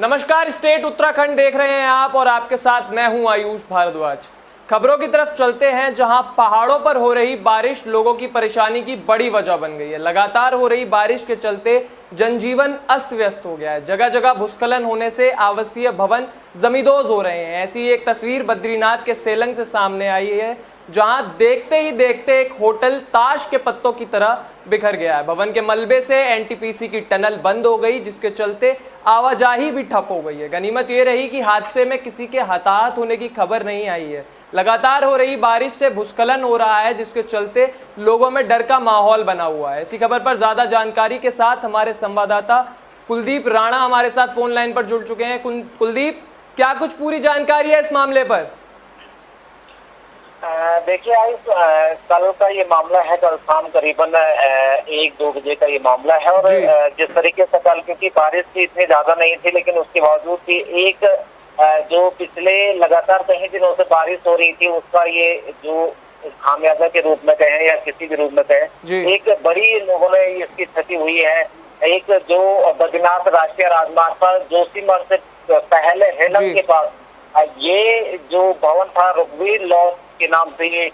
नमस्कार, स्टेट उत्तराखंड देख रहे हैं आप और आपके साथ मैं हूं आयुष भारद्वाज। खबरों की तरफ चलते हैं, जहां पहाड़ों पर हो रही बारिश लोगों की परेशानी की बड़ी वजह बन गई है। लगातार हो रही बारिश के चलते जनजीवन अस्त व्यस्त हो गया है। जगह जगह भूस्खलन होने से आवासीय भवन जमींदोज हो रहे हैं। ऐसी एक तस्वीर बद्रीनाथ के सेलंग से सामने आई है, जहां देखते ही देखते एक होटल ताश के पत्तों की तरह बिखर गया है। भवन के मलबे से एनटीपीसी की टनल बंद हो गई, जिसके चलते आवाजाही भी ठप हो गई है। गनीमत ये रही कि हादसे में किसी के हताहत होने की खबर नहीं आई है। लगातार हो रही बारिश से भूस्खलन हो रहा है, जिसके चलते लोगों में डर का माहौल बना हुआ है। इसी खबर पर ज्यादा जानकारी के साथ हमारे संवाददाता कुलदीप राणा हमारे साथ फोन लाइन पर जुड़ चुके हैं। कुलदीप, क्या कुछ पूरी जानकारी है इस मामले पर? देखिए आयुष, कल का ये मामला है। कल शाम करीबन 1-2 बजे का ये मामला है। और जिस तरीके से कल, क्योंकि बारिश भी इतनी ज्यादा नहीं थी, लेकिन उसके बावजूद भी एक जो पिछले लगातार कई दिनों से बारिश हो रही थी, उसका ये जो खामियाजा के रूप में कहें या किसी भी रूप में कहें, एक बड़ी लोगों ने इसकी क्षति हुई है। एक जो बद्रीनाथ राष्ट्रीय राजमार्ग पर जोशीमठ से पहले हेलम के पास ये जो भवन था, रघुवीर लॉज के नाम से ये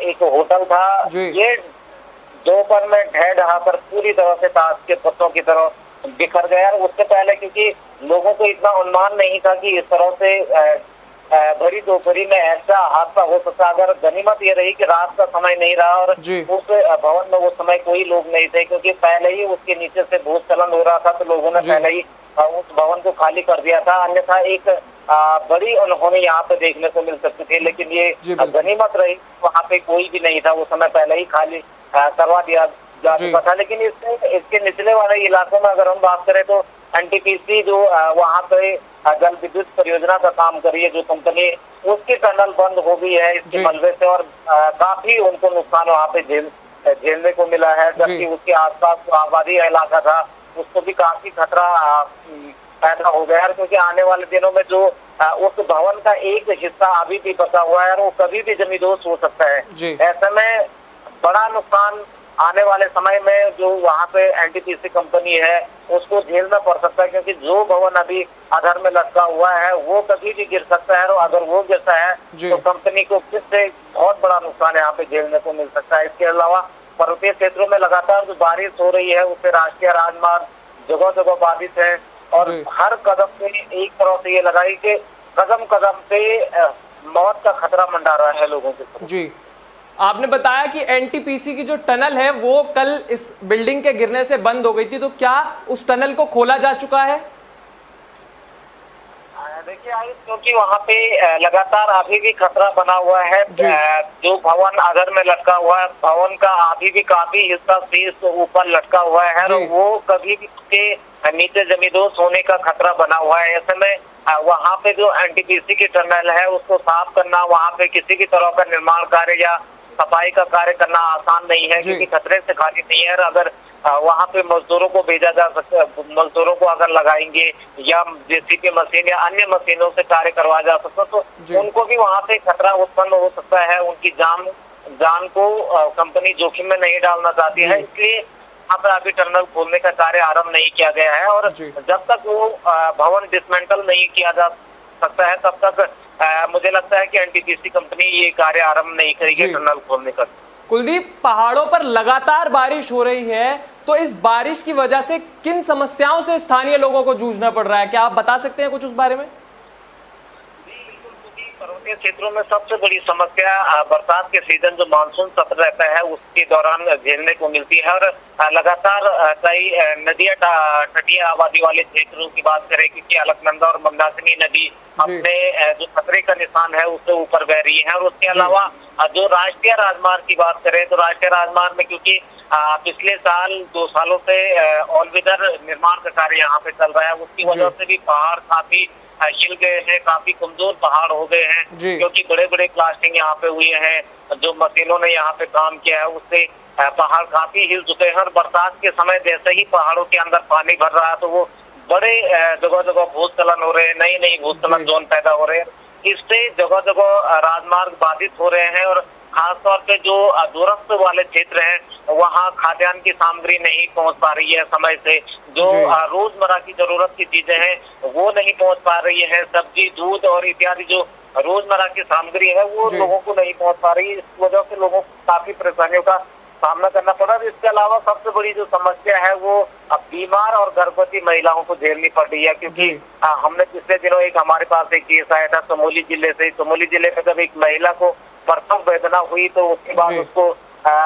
एक होटल था। ये दोपहर में ढह ढहा कर पूरी तरह से ताश के पत्तों की तरह बिखर गया। उससे पहले क्योंकि लोगों को इतना अनुमान नहीं था कि इस तरह से भरी दोपहरी में ऐसा हादसा हो सकता। अगर गनीमत ये रही कि रात का समय नहीं रहा और उस भवन में वो समय कोई लोग नहीं थे, क्योंकि पहले ही उसके नीचे से भूस्खलन हो रहा था, तो लोगों ने पहले ही उस भवन को खाली कर दिया था। अन्यथा एक बड़ी अनहोनी यहाँ पे देखने को मिल सकती थी, लेकिन ये गनीमत रही, वहाँ पे कोई भी नहीं था, वो समय पहले ही खाली करवा दिया जा चुका था। लेकिन इसके निचले वाले इलाकों में अगर हम बात करें तो एनटीपीसी जो वहाँ पे जल विद्युत परियोजना का काम कर रही है जो कंपनी, उसकी टनल बंद हो गई है इसके मलबे से, और काफी उनको नुकसान वहाँ पे झेलने को मिला है। जबकि उसके आसपास जो आबादी इलाका था, उसको भी काफी खतरा पैदा हो गया है, क्योंकि आने वाले दिनों में जो उस भवन का एक हिस्सा अभी भी बचा हुआ है और वो कभी भी जमींदोज हो सकता है। ऐसे में बड़ा नुकसान आने वाले समय में जो वहाँ पे एनटीपीसी कंपनी है उसको झेलना पड़ सकता है, क्योंकि जो भवन अभी आधार में लटका हुआ है वो कभी भी गिर सकता है, और अगर वो गिरता है तो कंपनी को फिर से बहुत बड़ा नुकसान यहाँ पे झेलने को मिल सकता है। इसके अलावा पर्वतीय क्षेत्रों में लगातार जो बारिश हो रही है, उससे राष्ट्रीय राजमार्ग जगह जगह बाधित है, और हर कदम पे एक तरह से ये लगाई कि कदम कदम पे मौत का खतरा मंडरा रहा है लोगों के। जी, आपने बताया कि एनटीपीसी की जो टनल है वो कल इस बिल्डिंग के गिरने से बंद हो गई थी, तो क्या उस टनल को खोला जा चुका है? देखिए आयुष, क्योंकि वहाँ पे लगातार अभी भी खतरा बना हुआ है। जो भवन अगर में लटका हुआ है, भवन का अभी भी काफी हिस्सा शीर्ष ऊपर लटका हुआ है, और वो कभी भी उसके नीचे जमींदोज होने का खतरा बना हुआ है। ऐसे में वहाँ पे जो एनटीपीसी की टनल है उसको साफ करना, वहाँ पे किसी भी तरह का निर्माण कार्य या सफाई का कार्य करना आसान नहीं है, क्योंकि खतरे से खाली नहीं है। अगर वहाँ पे मजदूरों को भेजा जा सकता है, मजदूरों को अगर लगाएंगे या जेसीबी मशीन या अन्य मशीनों से कार्य करवाया जा सकता, तो उनको भी वहाँ पे खतरा उत्पन्न हो सकता है। उनकी जान को कंपनी जोखिम में नहीं डालना चाहती है, इसलिए यहाँ पे अभी टनल खोलने का कार्य आरम्भ नहीं किया गया है। और जब तक वो भवन डिसमेंटल नहीं किया जा सकता है, तब तक मुझे लगता है कि एनटीपीसी कंपनी ये कार्य आरम्भ नहीं करेगी टनल खोलने का। कुलदीप, पहाड़ों पर लगातार बारिश हो रही है, तो इस बारिश की वजह से किन समस्याओं से स्थानीय लोगों को जूझना पड़ रहा है? क्या आप बता सकते हैं कुछ उस बारे में? पर्वतीय क्षेत्रों में सबसे बड़ी समस्या बरसात के सीजन जो मानसून सत्र रहता है उसके दौरान झेलने को मिलती है। और लगातार कई नदियां तटीय आबादी वाले क्षेत्रों की बात करें, क्योंकि अलकनंदा और मंदाकिनी नदी अपने जो खतरे का निशान है उससे ऊपर बह रही है। और उसके अलावा जो राष्ट्रीय राजमार्ग की बात करें तो राष्ट्रीय राजमार्ग में क्योंकि पिछले साल 2 सालों से ऑल वेदर निर्माण का कार्य यहाँ पे चल रहा है, उसकी वजह से भी पहाड़ काफी हिल गए हैं, काफी कमजोर पहाड़ हो गए हैं, क्योंकि बड़े बड़े ब्लास्टिंग यहाँ पे हुए हैं। जो मशीनों ने यहाँ पे काम किया है उससे पहाड़ काफी हिल चुके हैं। और बरसात के समय जैसे ही पहाड़ों के अंदर पानी भर रहा है तो वो बड़े जगह जगह भूस्खलन हो रहे हैं, नई भूस्खलन जोन पैदा हो रहे हैं। इससे जगह जगह राजमार्ग बाधित हो रहे हैं और खासतौर पे जो दूरस्थ वाले क्षेत्र हैं वहाँ खाद्यान्न की सामग्री नहीं पहुंच पा रही है समय से। जो रोजमर्रा की जरूरत की चीजें हैं वो नहीं पहुंच पा रही है, सब्जी, दूध और इत्यादि जो रोजमर्रा की सामग्री है वो लोगों को नहीं पहुंच पा रही। इस वजह से लोगों को काफी परेशानियों का सामना करना पड़ा। इसके अलावा सबसे बड़ी जो समस्या है वो अब बीमार और गर्भवती महिलाओं को झेलनी पड़ रही है, क्योंकि हमने पिछले दिनों हमारे पास एक केस आया था चमोली जिले से। चमोली जिले में जब एक महिला को प्रसव वेदना हुई तो उसके बाद उसको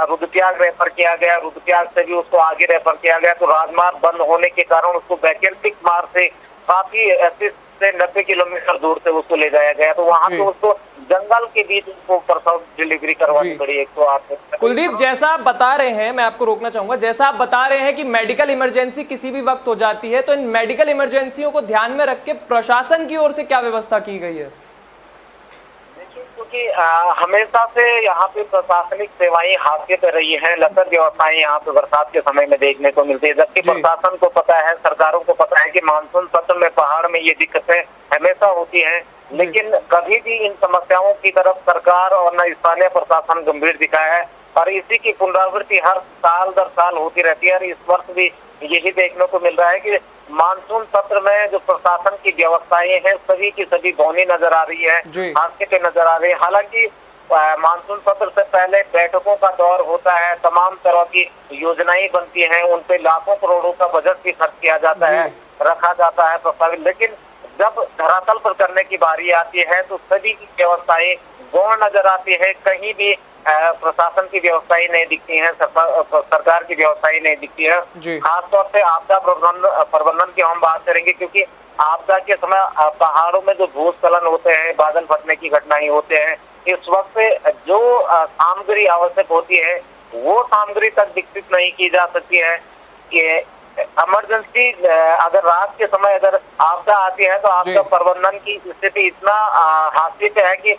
रुद्रप्रयाग रेफर किया गया, रुद्रप्रयाग से भी उसको आगे रेफर किया गया। तो राजमार्ग बंद होने के कारण उसको वैकल्पिक मार्ग से काफी 80 से 90 किलोमीटर दूर से उसको ले जाया गया। तो वहाँ पे उसको जंगल के बीच उसको प्रसव डिलीवरी करवानी पड़ी 108। कुलदीप, जैसा आप बता रहे हैं, मैं आपको रोकना चाहूंगा, जैसा आप बता रहे हैं कि मेडिकल इमरजेंसी किसी भी वक्त हो जाती है, तो इन मेडिकल इमरजेंसियों को ध्यान में रख के प्रशासन की ओर से क्या व्यवस्था की गई है? क्योंकि हमेशा से यहाँ पे प्रशासनिक सेवाएं हाशिए पे रही हैं, लचर व्यवस्थाएं यहाँ पे बरसात के समय में देखने को मिलती है। जबकि प्रशासन को पता है, सरकारों को पता है कि मानसून सत्र में पहाड़ में ये दिक्कतें हमेशा होती हैं, लेकिन कभी भी इन समस्याओं की तरफ सरकार और न स्थानीय प्रशासन गंभीर दिखाया है। और इसी की पुनरावृत्ति हर साल दर साल होती रहती है। और इस वर्ष भी यही देखने को मिल रहा है कि मानसून सत्र में जो प्रशासन की व्यवस्थाएं हैं सभी की सभी बौनी नजर आ रही है, हादसे पे नजर आ रही है। हालांकि मानसून सत्र से पहले बैठकों का दौर होता है, तमाम तरह की योजनाएं बनती हैं, उन पे लाखों करोड़ों का बजट भी खर्च किया जाता है, रखा जाता है प्रस्तावित। लेकिन जब धरातल पर करने की बारी आती है तो सभी की व्यवस्थाएं गौण नजर आती है। कहीं भी प्रशासन की व्यवस्थाएं नहीं दिखती हैं, सरकार की व्यवस्थाएं नहीं दिखती है। खासतौर से आपदा प्रबंधन की हम बात करेंगे, क्योंकि आपदा के समय पहाड़ों में जो भूस्खलन होते हैं, बादल फटने की घटनाएं होते हैं, इस वक्त जो सामग्री आवश्यक होती है वो सामग्री तक विकसित नहीं की जा सकती है। कि इमरजेंसी अगर रात के समय अगर आपदा आती है तो आपदा प्रबंधन की स्थिति इतना हाशिए पे है कि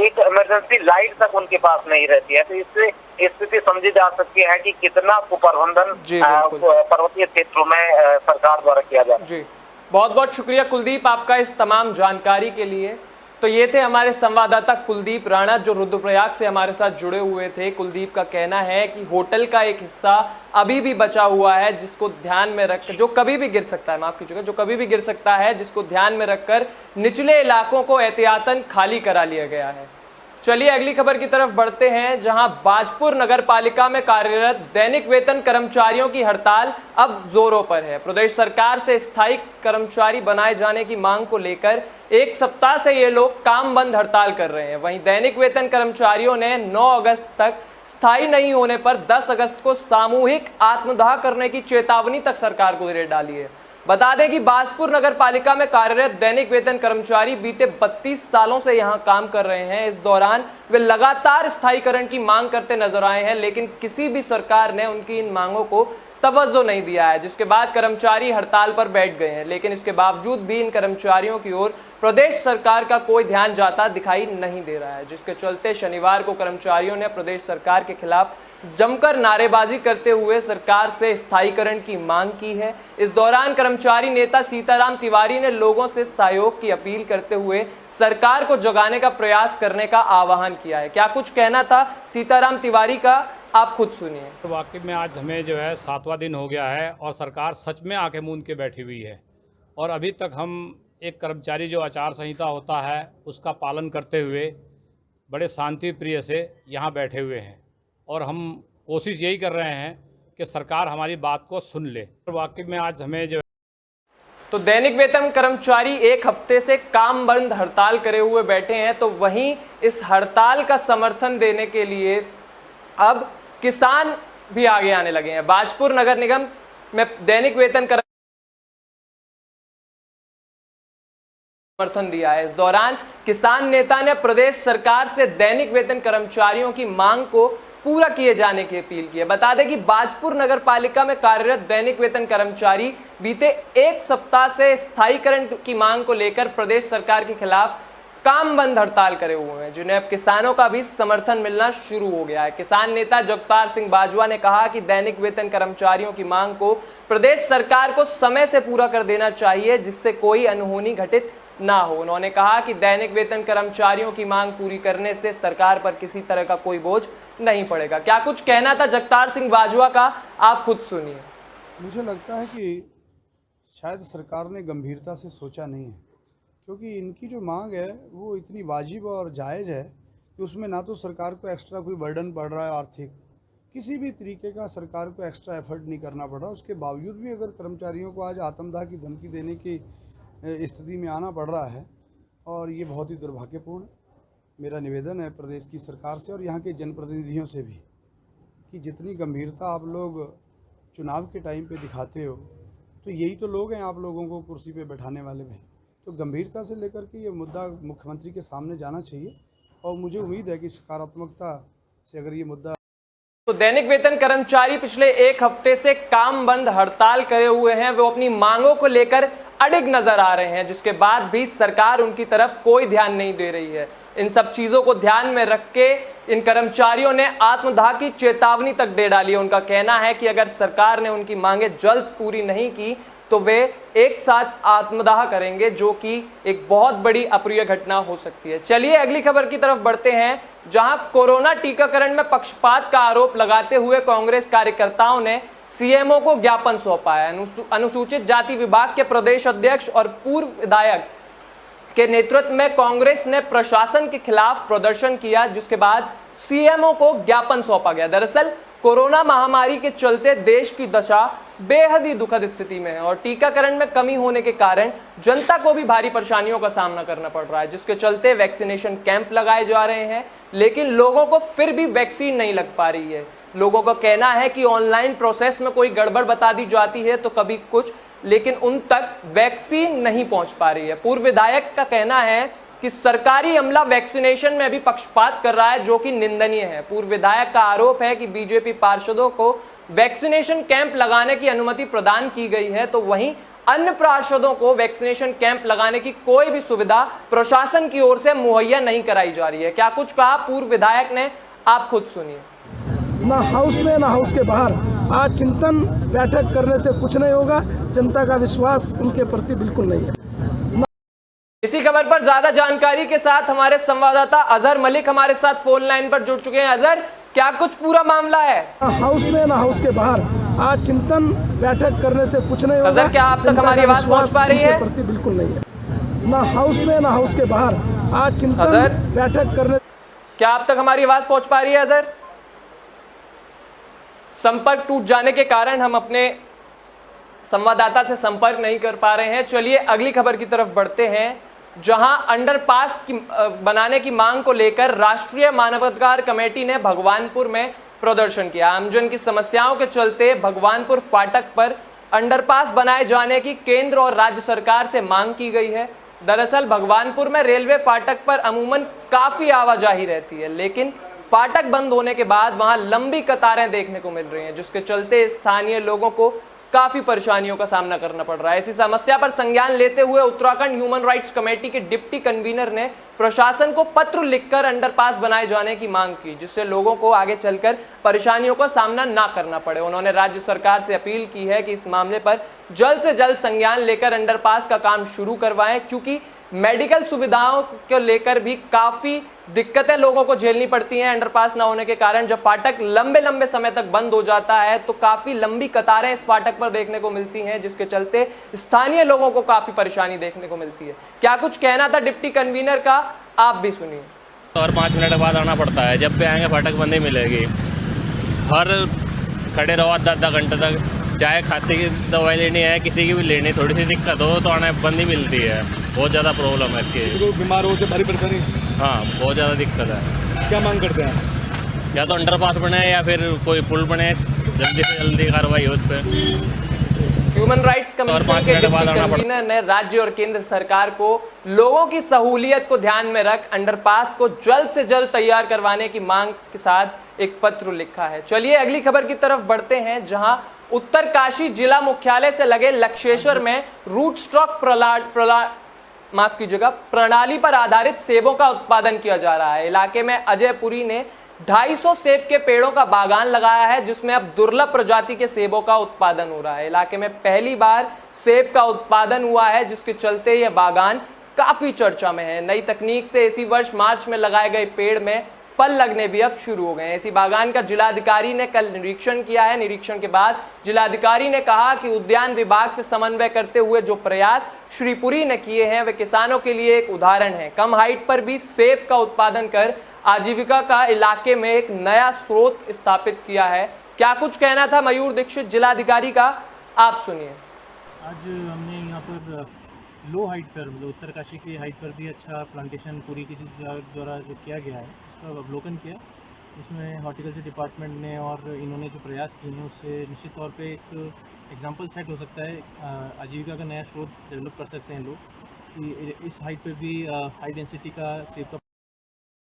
एक इमरजेंसी लाइट तक उनके पास नहीं रहती है। तो इससे स्थिति समझी जा सकती है कि कितना कुप्रबंधन पर्वतीय क्षेत्रों में सरकार द्वारा किया जा रहा है। बहुत बहुत शुक्रिया कुलदीप आपका इस तमाम जानकारी के लिए। तो ये थे हमारे संवाददाता कुलदीप राणा जो रुद्रप्रयाग से हमारे साथ जुड़े हुए थे। कुलदीप का कहना है कि होटल का एक हिस्सा अभी भी बचा हुआ है जिसको ध्यान में रख, जो कभी भी गिर सकता है, माफ कीजिएगा, जो कभी भी गिर सकता है, जिसको ध्यान में रखकर निचले इलाकों को एहतियातन खाली करा लिया गया है। चलिए अगली खबर की तरफ बढ़ते हैं, जहां बाजपुर नगर पालिका में कार्यरत दैनिक वेतन कर्मचारियों की हड़ताल अब जोरों पर है। प्रदेश सरकार से स्थायी कर्मचारी बनाए जाने की मांग को लेकर एक सप्ताह से ये लोग काम बंद हड़ताल कर रहे हैं। वहीं दैनिक वेतन कर्मचारियों ने 9 अगस्त तक स्थायी नहीं होने पर 10 अगस्त को सामूहिक आत्मदाह करने की चेतावनी तक सरकार को दे डाली है। बता दें कि बाजपुर नगर पालिका में कार्यरत दैनिक वेतन कर्मचारी बीते 32 सालों से यहां काम कर रहे हैं। इस दौरान वे लगातार स्थायीकरण की मांग करते नजर आए हैं, लेकिन किसी भी सरकार ने उनकी इन मांगों को तवज्जो नहीं दिया है, जिसके बाद कर्मचारी हड़ताल पर बैठ गए हैं। लेकिन इसके बावजूद भी इन कर्मचारियों की ओर प्रदेश सरकार का कोई ध्यान जाता दिखाई नहीं दे रहा है, जिसके चलते शनिवार को कर्मचारियों ने प्रदेश सरकार के खिलाफ जमकर नारेबाजी करते हुए सरकार से स्थायीकरण की मांग की है। इस दौरान कर्मचारी नेता सीताराम तिवारी ने लोगों से सहयोग की अपील करते हुए सरकार को जगाने का प्रयास करने का आह्वान किया है। क्या कुछ कहना था सीताराम तिवारी का, आप खुद सुनिए। तो वाकई में आज हमें जो है 7वां दिन हो गया है और सरकार सच में आंखें मूंद के बैठी हुई है और अभी तक हम एक कर्मचारी जो आचार संहिता होता है उसका पालन करते हुए बड़े शांति प्रिय से यहाँ बैठे हुए हैं और हम कोशिश यही कर रहे हैं कि सरकार हमारी बात को सुन ले। वाकई में आज हमें जो तो दैनिक वेतन कर्मचारी एक हफ्ते से काम बंद हड़ताल करे हुए बैठे हैं, तो वहीं इस हड़ताल का समर्थन देने के लिए अब किसान भी आगे आने लगे हैं। बाजपुर नगर निगम में दैनिक वेतन समर्थन दिया है। इस दौरान किसान नेता ने प्रदेश सरकार से दैनिक वेतन कर्मचारियों की मांग को पूरा किए जाने की अपील की है। बता दें कि बाजपुर नगर पालिका में कार्यरत दैनिक वेतन कर्मचारी बीते एक सप्ताह से स्थायीकरण की मांग को लेकर प्रदेश सरकार के खिलाफ काम बंद हड़ताल करे हुए हैं, जिन्हें अब किसानों का भी समर्थन मिलना शुरू हो गया है। किसान नेता जगतार सिंह बाजवा ने कहा कि दैनिक वेतन कर्मचारियों की मांग को प्रदेश सरकार को समय से पूरा कर देना चाहिए, जिससे कोई अनहोनी घटित ना हो। उन्होंने कहा कि दैनिक वेतन कर्मचारियों की मांग पूरी करने से सरकार पर किसी तरह का कोई बोझ नहीं पड़ेगा। क्या कुछ कहना था जगतार सिंह बाजवा का, आप खुद सुनिए। मुझे लगता है कि शायद सरकार ने गंभीरता से सोचा नहीं है, क्योंकि इनकी जो मांग है वो इतनी वाजिब और जायज़ है कि उसमें ना तो सरकार को एक्स्ट्रा कोई बर्डन पड़ रहा है आर्थिक, किसी भी तरीके का सरकार को एक्स्ट्रा एफर्ट नहीं करना पड़ रहा। उसके बावजूद भी अगर कर्मचारियों को आज आत्मदाह की धमकी देने की स्थिति में आना पड़ रहा है, और ये बहुत ही दुर्भाग्यपूर्ण है। मेरा निवेदन है प्रदेश की सरकार से और यहाँ के जनप्रतिनिधियों से भी कि जितनी गंभीरता आप लोग चुनाव के टाइम पे दिखाते हो, तो यही तो लोग हैं आप लोगों को कुर्सी पे बैठाने वाले में, तो गंभीरता से लेकर के ये मुद्दा मुख्यमंत्री के सामने जाना चाहिए। और मुझे उम्मीद है कि सकारात्मकता से अगर ये मुद्दा। तो दैनिक वेतन कर्मचारी पिछले एक हफ्ते से काम बंद हड़ताल करे हुए हैं। वो अपनी मांगों को लेकर अडिग नजर आ रहे हैं, जिसके बाद भी सरकार उनकी तरफ कोई ध्यान नहीं दे रही है। इन सब चीजों को ध्यान में रख के इन कर्मचारियों ने आत्मदाह की चेतावनी तक दे डाली है। उनका कहना है कि अगर सरकार ने उनकी मांगे जल्द पूरी नहीं की तो वे एक साथ आत्मदाह करेंगे, जो कि एक बहुत बड़ी अप्रिय घटना हो सकती है। चलिए अगली खबर की तरफ बढ़ते हैं, जहां कोरोना टीकाकरण में पक्षपात का आरोप लगाते हुए कांग्रेस कार्यकर्ताओं ने सीएमओ को ज्ञापन सौंपा है। अनुसूचित जाति विभाग के प्रदेश अध्यक्ष और पूर्व विधायक के नेतृत्व में कांग्रेस ने प्रशासन के खिलाफ प्रदर्शन किया, जिसके बाद सीएमओ को ज्ञापन सौंपा गया। दरअसल कोरोना महामारी के चलते देश की दशा बेहद ही दुखद स्थिति में है और टीकाकरण में कमी होने के कारण जनता को भी भारी परेशानियों का सामना करना पड़ रहा है, जिसके चलते वैक्सीनेशन कैंप लगाए जा रहे हैं, लेकिन लोगों को फिर भी वैक्सीन नहीं लग पा रही है। लोगों का कहना है कि ऑनलाइन प्रोसेस में कोई गड़बड़ बता दी जाती है तो कभी कुछ, लेकिन उन तक वैक्सीन नहीं पहुंच पा रही है। पूर्व विधायक का कहना है कि सरकारी अमला वैक्सीनेशन में भी पक्षपात कर रहा है, जो कि निंदनीय है। पूर्व विधायक का आरोप है कि बीजेपी पार्षदों को वैक्सीनेशन कैंप लगाने की अनुमति प्रदान की गई है, तो वहीं अन्य पार्षदों को वैक्सीनेशन कैंप लगाने की कोई भी सुविधा प्रशासन की ओर से मुहैया नहीं कराई जा रही है। क्या कुछ कहा पूर्व विधायक ने, आप खुद सुनिए। ना हाउस में ना हाउस के बाहर आज चिंतन बैठक करने से कुछ नहीं होगा। जनता का विश्वास उनके प्रति बिल्कुल नहीं है। इसी खबर पर ज्यादा जानकारी के साथ हमारे संवाददाता अजहर मलिक हमारे साथ फोन लाइन पर जुड़ चुके हैं। अजहर, क्या कुछ पूरा मामला है? हाउस में ना हाउस के बाहर आज चिंतन बैठक करने से कुछ नहीं होगा। अजहर, क्या आप तक हमारी आवाज पहुंच पा रही है? प्रति बिल्कुल नहीं है। ना हाउस में ना हाउस के बाहर आज चिंतन बैठक करने। क्या आप तक हमारी आवाज पहुंच पा रही है अजहर? संपर्क टूट जाने के कारण हम अपने संवाददाता से संपर्क नहीं कर पा रहे हैं। चलिए अगली खबर की तरफ बढ़ते हैं, जहां अंडरपास की बनाने की मांग को लेकर राष्ट्रीय मानवाधिकार कमेटी ने भगवानपुर में प्रदर्शन किया। आमजन की समस्याओं के चलते भगवानपुर फाटक पर अंडरपास बनाए जाने की केंद्र और राज्य सरकार से मांग की गई है। दरअसल भगवानपुर में रेलवे फाटक पर अमूमन काफी आवाजाही रहती है, लेकिन फाटक बंद होने के बाद वहां लंबी कतारें देखने को मिल रही हैं, जिसके चलते स्थानीय लोगों को काफी परेशानियों का सामना करना पड़ रहा है। इसी समस्या पर संज्ञान लेते हुए उत्तराखंड ह्यूमन राइट्स कमेटी के डिप्टी कन्वीनर ने प्रशासन को पत्र लिखकर अंडरपास बनाए जाने की मांग की, जिससे लोगों को आगे चलकर परेशानियों का सामना ना करना पड़े। उन्होंने राज्य सरकार से अपील की है कि इस मामले पर जल्द से जल्द संज्ञान लेकर अंडरपास का काम शुरू करवाएं, क्योंकि मेडिकल सुविधाओं को लेकर भी काफी दिक्कतें लोगों को झेलनी पड़ती हैं अंडरपास ना होने के कारण। जब फाटक लंबे लंबे समय तक बंद हो जाता है तो काफी लंबी कतारें इस फाटक पर देखने को मिलती हैं, जिसके चलते स्थानीय लोगों को काफी परेशानी देखने को मिलती है। क्या कुछ कहना था डिप्टी कन्वीनर का, आप भी सुनिए। और 5 मिनट बाद आना पड़ता है, जब भी आएंगे फाटक बंद ही मिलेगी। हर खड़े रहो 10 घंटे तक, चाहे खांसी की दवाई लेनी है, किसी की भी लेनी, थोड़ी सी दिक्कत हो तो आना बंद ही मिलती है। बहुत ज़्यादा प्रॉब्लम है इसकी। बीमार हो से भारी परेशानी। हाँ, बहुत ज़्यादा दिक्कत है। क्या मांग करते हैं? या तो अंडरपास बने या फिर कोई पुल बने, जल्दी से जल्दी कार्रवाई हो उस पर। ह्यूमन राइट्स कमीशन के डिप्टी कन्वीनर ने राज्य और केंद्र सरकार को लोगों की सहूलियत को ध्यान में रख अंडरपास को जल्द से जल्द तैयार करवाने की मांग के साथ एक पत्र लिखा है। चलिए अगली खबर की तरफ बढ़ते हैं, जहां उत्तरकाशी जिला मुख्यालय से लगे लक्षेश्वर में रूट स्टॉक प्रणाली पर आधारित सेबों का उत्पादन किया जा रहा है। इलाके में अजय पुरी ने 250 सेब के पेड़ों का बागान लगाया है, जिसमें अब दुर्लभ प्रजाति के सेबों का उत्पादन हो रहा है। इलाके में पहली बार सेब का उत्पादन हुआ है, जिसके चलते यह बागान काफी चर्चा में है। नई तकनीक से इसी वर्ष मार्च में लगाए गए पेड़ में फल लगने भी अब शुरू हो गए हैं। इसी बागान का जिलाधिकारी ने कल निरीक्षण किया है। निरीक्षण के बाद जिलाधिकारी ने कहा कि उद्यान विभाग से समन्वय करते हुए जो प्रयास श्रीपुरी ने किए हैं वे किसानों के लिए एक उदाहरण है। कम हाइट पर भी सेब का उत्पादन कर आजीविका का इलाके में एक नया स्रोत स्थापित किया है। क्या कुछ कहना था मयूर दीक्षित जिलाधिकारी का, आप सुनिए। आज हमने यहाँ पर लो हाइट पर मतलब उत्तरकाशी की हाइट पर भी अच्छा प्लांटेशन पूरी की द्वारा जो किया गया है उसका अवलोकन किया। इसमें हॉर्टिकल्चर डिपार्टमेंट ने और इन्होंने जो प्रयास किए हैं उससे निश्चित तौर पे एक एग्जांपल सेट हो सकता है। आजीविका का नया स्रोत डेवलप कर सकते हैं लोग कि इस हाइट पे भी हाई डेंसिटी का सेब का।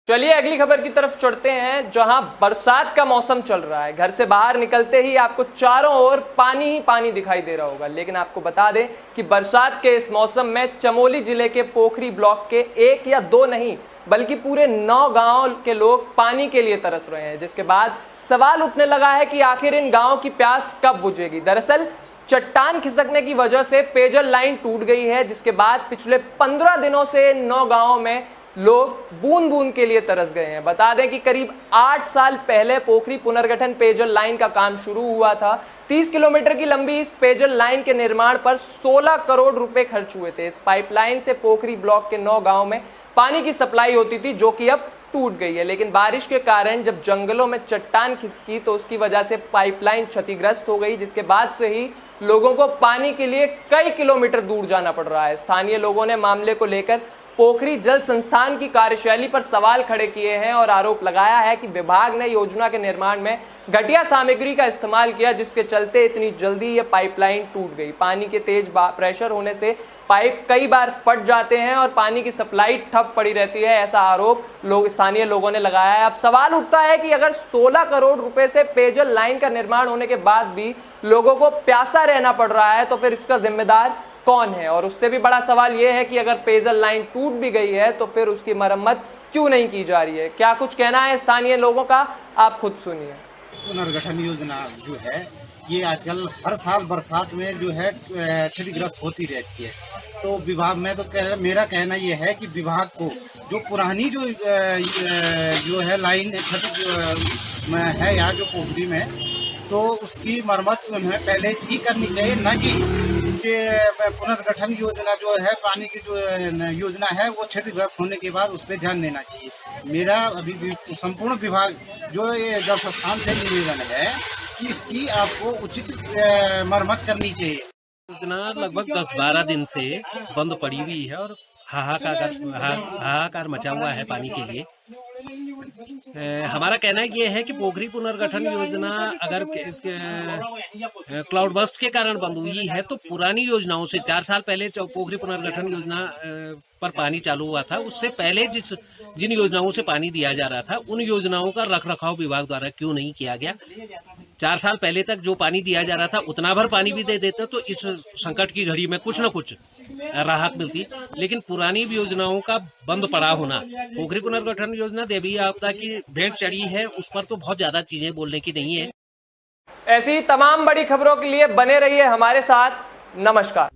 चलिए अगली खबर की तरफ चढ़ते हैं, जहां बरसात का मौसम चल रहा है। घर से बाहर निकलते ही आपको चारों ओर पानी ही पानी दिखाई दे रहा होगा। लेकिन आपको बता दें कि बरसात के इस मौसम में चमोली जिले के पोखरी ब्लॉक के 1 या 2 नहीं बल्कि पूरे 9 गांव के लोग पानी के लिए तरस रहे हैं, जिसके बाद सवाल उठने लगा है कि आखिर इन गाँव की प्यास कब बुझेगी। दरअसल चट्टान खिसकने की वजह से पेयजल लाइन टूट गई है, जिसके बाद पिछले 15 दिनों से 9 गांवों में लोग बूंद बूंद के लिए तरस गए हैं। बता दें कि करीब 8 साल पहले पोखरी पुनर्गठन पेयजल लाइन का काम शुरू हुआ था। 30 किलोमीटर की लंबी इस पेयजल लाइन के निर्माण पर 16 करोड़ रुपए खर्च हुए थे। इस पाइपलाइन से पोखरी ब्लॉक के 9 गांव में पानी की सप्लाई होती थी, जो कि अब टूट गई है। लेकिन बारिश के कारण जब जंगलों में चट्टान खिसकी तो उसकी वजह से पाइपलाइन क्षतिग्रस्त हो गई, जिसके बाद से ही लोगों को पानी के लिए कई किलोमीटर दूर जाना पड़ रहा है। स्थानीय लोगों ने मामले को लेकर पोखरी जल संस्थान की कार्यशैली पर सवाल खड़े किए हैं और आरोप लगाया है कि विभाग ने योजना के निर्माण में घटिया सामग्री का इस्तेमाल किया, जिसके चलते इतनी जल्दी ये पाइपलाइन टूट गई। पानी के तेज प्रेशर होने से पाइप कई बार फट जाते हैं और पानी की सप्लाई ठप पड़ी रहती है, ऐसा आरोप स्थानीय लोगों ने लगाया है। अब सवाल उठता है कि अगर 16 करोड़ रुपए से पेयजल लाइन का निर्माण होने के बाद भी लोगों को प्यासा रहना पड़ रहा है तो फिर इसका जिम्मेदार कौन है। और उससे भी बड़ा सवाल यह है कि अगर पेयजल लाइन टूट भी गई है तो फिर उसकी मरम्मत क्यों नहीं की जा रही है। क्या कुछ कहना है स्थानीय लोगों का, आप खुद सुनिए। पुनर्गठन योजना जो है ये आजकल हर साल बरसात में जो है क्षतिग्रस्त होती रहती है। तो विभाग में तो मेरा कहना ये है कि विभाग को जो पुरानी जो है लाइन है यहाँ जो पोखरी में, तो उसकी मरम्मत उन्हें पहले से ही करनी चाहिए, न कि पुनर्गठन योजना जो है पानी की जो योजना है वो क्षतिग्रस्त होने के बाद उस पर ध्यान देना चाहिए। मेरा अभी संपूर्ण विभाग जो ये जल संस्थान से निवेदन है कि इसकी आपको उचित मरम्मत करनी चाहिए। योजना लगभग 10-12 दिन से बंद पड़ी हुई है और हाहाकार मचा हुआ है पानी के लिए। हमारा कहना ये है कि पोखरी पुनर्गठन योजना अगर क्लाउड बस्ट के कारण बंद हुई है तो पुरानी योजनाओं से 4 साल पहले पोखरी पुनर्गठन योजना पर पानी चालू हुआ था, उससे पहले जिन योजनाओं से पानी दिया जा रहा था उन योजनाओं का रखरखाव विभाग द्वारा क्यों नहीं किया गया। 4 साल पहले तक जो पानी दिया जा रहा था उतना भर पानी भी दे देते तो इस संकट की घड़ी में कुछ न कुछ राहत मिलती। लेकिन पुरानी योजनाओं का बंद पड़ा होना, पोखरी पुनर्गठन योजना देवी आपदा की भेंट चढ़ी है, उस पर तो बहुत ज्यादा चीजें बोलने की नहीं है। ऐसी तमाम बड़ी खबरों के लिए बने रहिए हमारे साथ। नमस्कार।